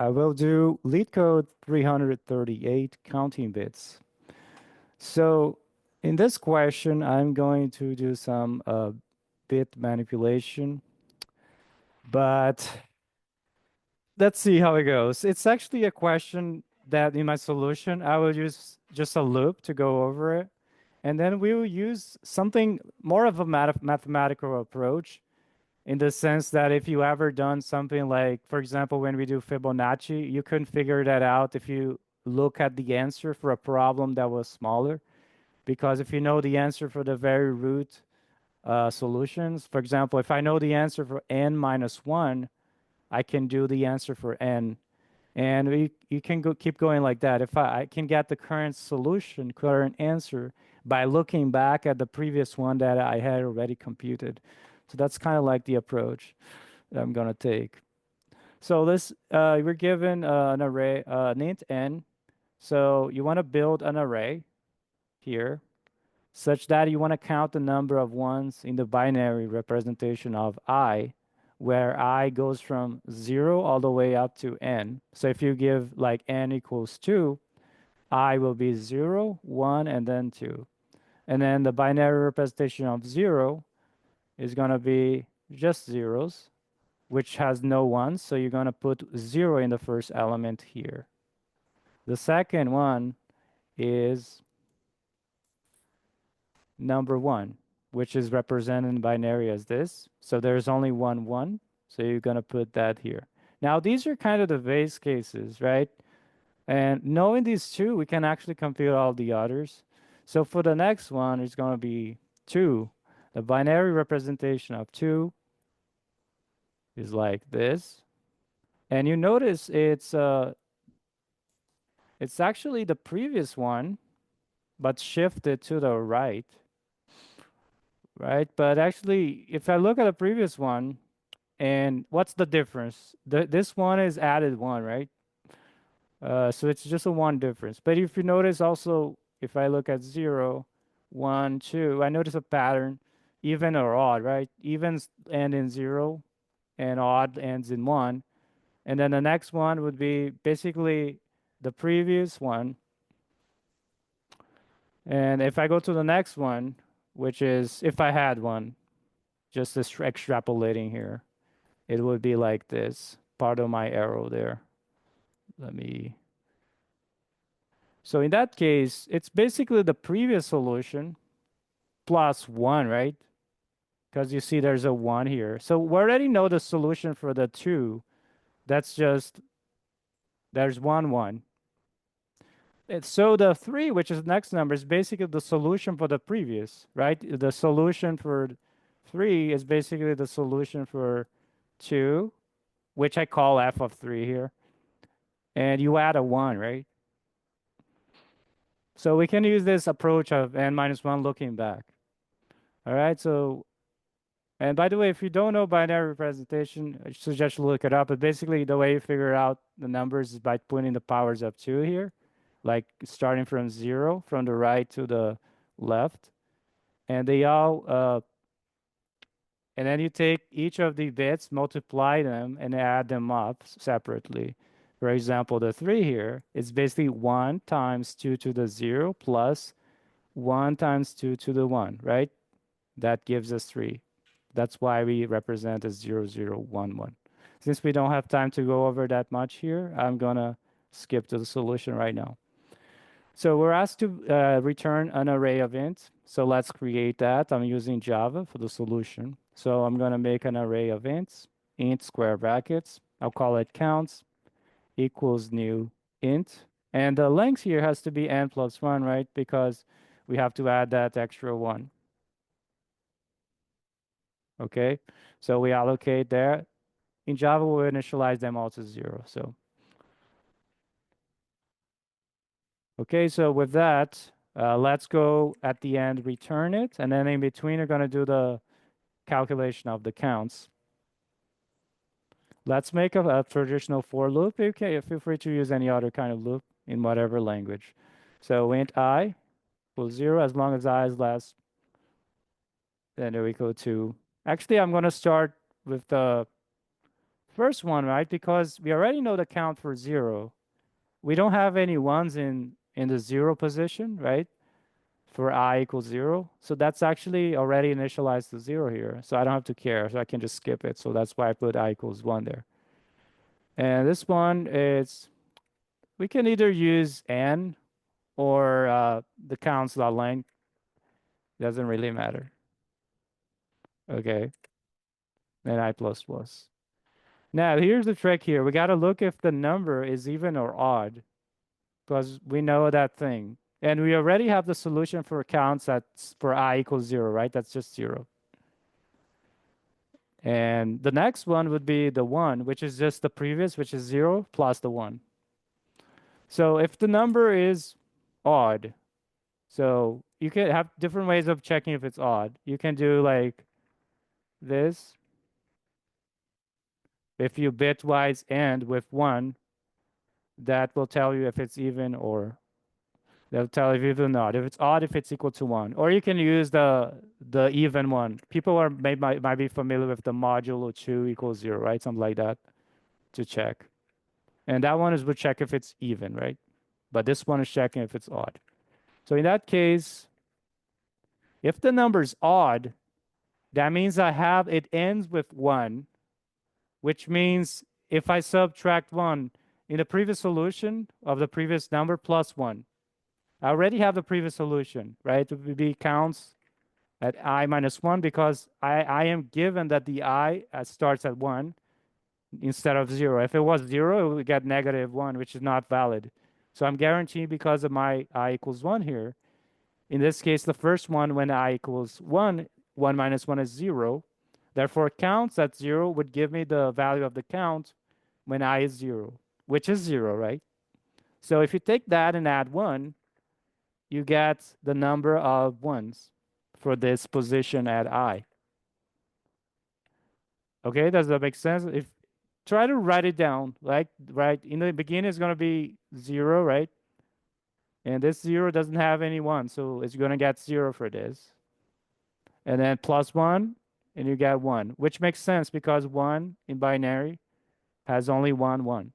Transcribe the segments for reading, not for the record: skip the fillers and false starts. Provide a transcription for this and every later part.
I will do Leetcode 338 counting bits. So in this question, I'm going to do some bit manipulation, but let's see how it goes. It's actually a question that in my solution, I will use just a loop to go over it. And then we will use something more of a mathematical approach in the sense that if you ever done something like, for example, when we do Fibonacci, you couldn't figure that out if you look at the answer for a problem that was smaller. Because if you know the answer for the very root solutions, for example, if I know the answer for n minus 1, I can do the answer for n. And you can keep going like that. If I can get the current solution, current answer, by looking back at the previous one that I had already computed. So that's kind of like the approach that I'm going to take. So this, we're given an array, an int n. So you want to build an array here such that you want to count the number of ones in the binary representation of I, where I goes from 0 all the way up to n. So if you give like n equals 2, I will be 0, 1, and then 2. And then the binary representation of 0 is going to be just zeros, which has no ones. So you're going to put 0 in the first element here. The second one is number 1, which is represented in binary as this. So there's only one 1. So you're going to put that here. Now, these are kind of the base cases, right? And knowing these two, we can actually compute all the others. So for the next one, it's going to be 2. The binary representation of 2 is like this. And you notice it's actually the previous one, but shifted to the right, right? But actually, if I look at the previous one, and what's the difference? This one is added 1, right? So it's just a 1 difference. But if you notice also, if I look at 0, 1, 2, I notice a pattern, even or odd, right? Evens end in 0 and odd ends in 1. And then the next one would be basically the previous one. And if I go to the next one, which is if I had one, just extrapolating here, it would be like this. Part of my arrow there. Let me. So in that case, it's basically the previous solution plus 1, right? Because you see there's a 1 here. So we already know the solution for the 2. That's just, there's 1, 1. So the 3, which is the next number, is basically the solution for the previous, right? The solution for 3 is basically the solution for 2, which I call f of 3 here. And you add a 1, right? So we can use this approach of n minus 1 looking back. All right, so, and by the way, if you don't know binary representation, I suggest you look it up. But basically, the way you figure out the numbers is by putting the powers of 2 here, like starting from 0, from the right to the left. And they all, and then you take each of the bits, multiply them, and add them up separately. For example, the 3 here is basically 1 times 2 to the 0 plus 1 times 2 to the 1, right? That gives us 3. That's why we represent as 0, 0, 1, 1. Since we don't have time to go over that much here, I'm going to skip to the solution right now. So we're asked to return an array of int. So let's create that. I'm using Java for the solution. So I'm going to make an array of ints, int square brackets. I'll call it counts equals new int. And the length here has to be n plus 1, right? Because we have to add that extra 1. Okay, so we allocate there. In Java, we initialize them all to 0. So, okay, so with that, let's go at the end, return it. And then in between, we're going to do the calculation of the counts. Let's make a traditional for loop. Okay, feel free to use any other kind of loop in whatever language. So int I equals 0 as long as I is less than or equal to. Actually, I'm going to start with the first one, right? Because we already know the count for 0. We don't have any ones in the 0 position, right? For I equals 0. So that's actually already initialized to 0 here. So I don't have to care. So I can just skip it. So that's why I put I equals 1 there. And this one is, we can either use n or the counts.length. Doesn't really matter. Okay. And I plus plus. Now, here's the trick here. We got to look if the number is even or odd because we know that thing. And we already have the solution for counts that's for I equals 0, right? That's just 0. And the next one would be the 1, which is just the previous, which is 0 plus the 1. So if the number is odd, so you can have different ways of checking if it's odd. You can do like this. If you bitwise end with 1, that will tell you if it's even or they'll tell you if it's not. If it's odd, if it's equal to 1. Or you can use the even one. People might be familiar with the modulo 2 equals 0, right? Something like that to check. And that one is would check if it's even, right? But this one is checking if it's odd. So in that case, if the number is odd, that means it ends with 1, which means if I subtract 1 in the previous solution of the previous number plus 1, I already have the previous solution, right? It would be counts at I minus 1 because I am given that the I starts at 1 instead of 0. If it was 0, it would get negative 1, which is not valid. So I'm guaranteeing because of my I equals 1 here. In this case, the first one, when I equals 1, 1 minus 1 is 0. Therefore, counts at 0 would give me the value of the count when I is 0, which is 0, right? So if you take that and add 1, you get the number of ones for this position at I. Okay, does that make sense? If try to write it down, like right in the beginning is going to be 0, right? And this 0 doesn't have any 1, so it's going to get 0 for this. And then plus 1, and you get 1, which makes sense because 1 in binary has only 1, 1,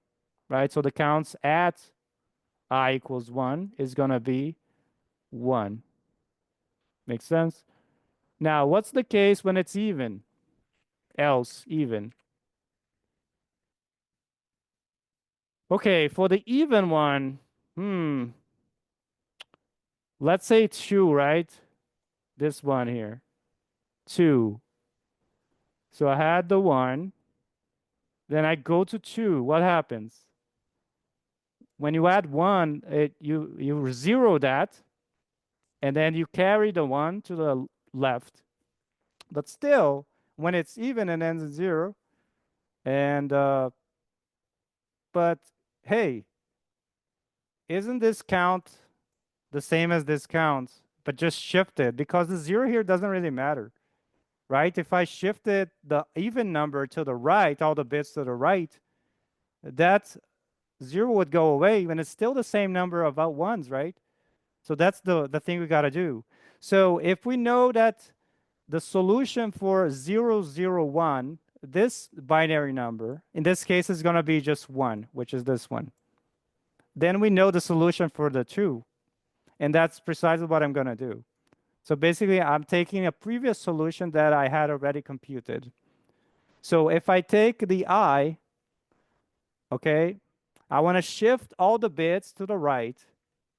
right? So the counts at I equals 1 is going to be 1. Makes sense? Now, what's the case when it's even? Else, even. Okay, for the even one, let's say 2, right? This one here, 2. So I had the 1, then I go to 2. What happens? When you add 1, you zero that, and then you carry the 1 to the left. But still, when it's even, it ends in 0. And but hey, isn't this count the same as this count, but just shifted? Because the 0 here doesn't really matter, right? If I shifted the even number to the right, all the bits to the right, that 0 would go away when it's still the same number of ones, right? So that's the thing we got to do. So if we know that the solution for 0, 0, 1, this binary number, in this case, is going to be just 1, which is this one. Then we know the solution for the 2. And that's precisely what I'm going to do. So basically, I'm taking a previous solution that I had already computed. So if I take the I, okay, I want to shift all the bits to the right.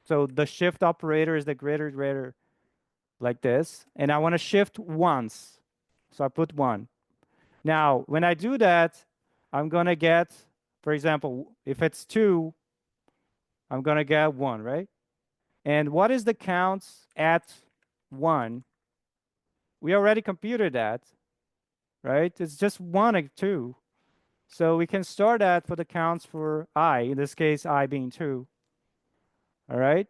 So the shift operator is the greater like this. And I want to shift once. So I put 1. Now, when I do that, I'm going to get, for example, if it's 2, I'm going to get 1, right? And what is the counts at 1? We already computed that, right? It's just 1 and 2. So we can store that for the counts for I, in this case, I being 2. All right?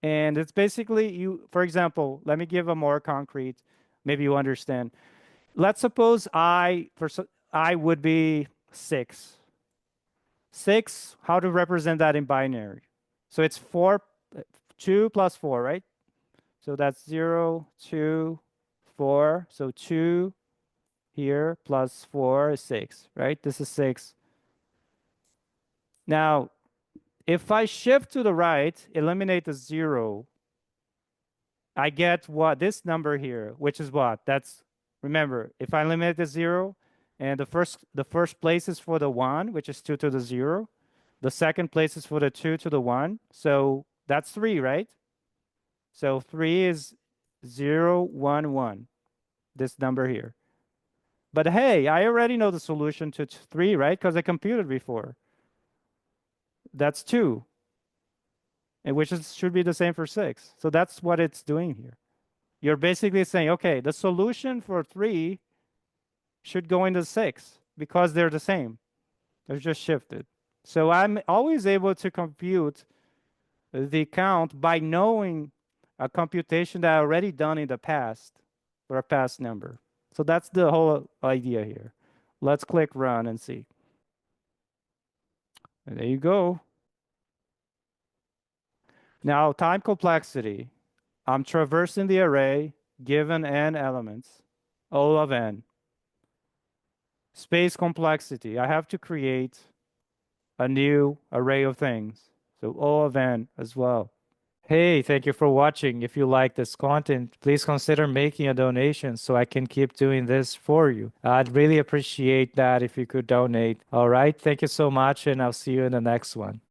And it's basically for example, let me give a more concrete, maybe you understand. Let's suppose I would be 6. 6, how to represent that in binary? So it's 2 plus 4, right? So that's 0, 2, 4. So 2 here plus 4 is 6, right? This is 6. Now, if I shift to the right, eliminate the 0, I get what? This number here, which is what? That's, remember, if I eliminate the 0, and the first place is for the 1, which is 2 to the 0. The second place is for the 2 to the 1. So that's 3, right? So 3 is 0, 1, 1, this number here. But hey, I already know the solution to 3, right? Because I computed before. That's 2, and should be the same for 6. So that's what it's doing here. You're basically saying, okay, the solution for 3 should go into 6 because they're the same. They're just shifted. So I'm always able to compute the count by knowing a computation that I already done in the past for a past number. So that's the whole idea here. Let's click run and see. And there you go. Now, time complexity. I'm traversing the array given n elements, O of n. Space complexity. I have to create a new array of things. So O of n as well. Hey, thank you for watching. If you like this content, please consider making a donation so I can keep doing this for you. I'd really appreciate that if you could donate. All right, thank you so much, and I'll see you in the next one.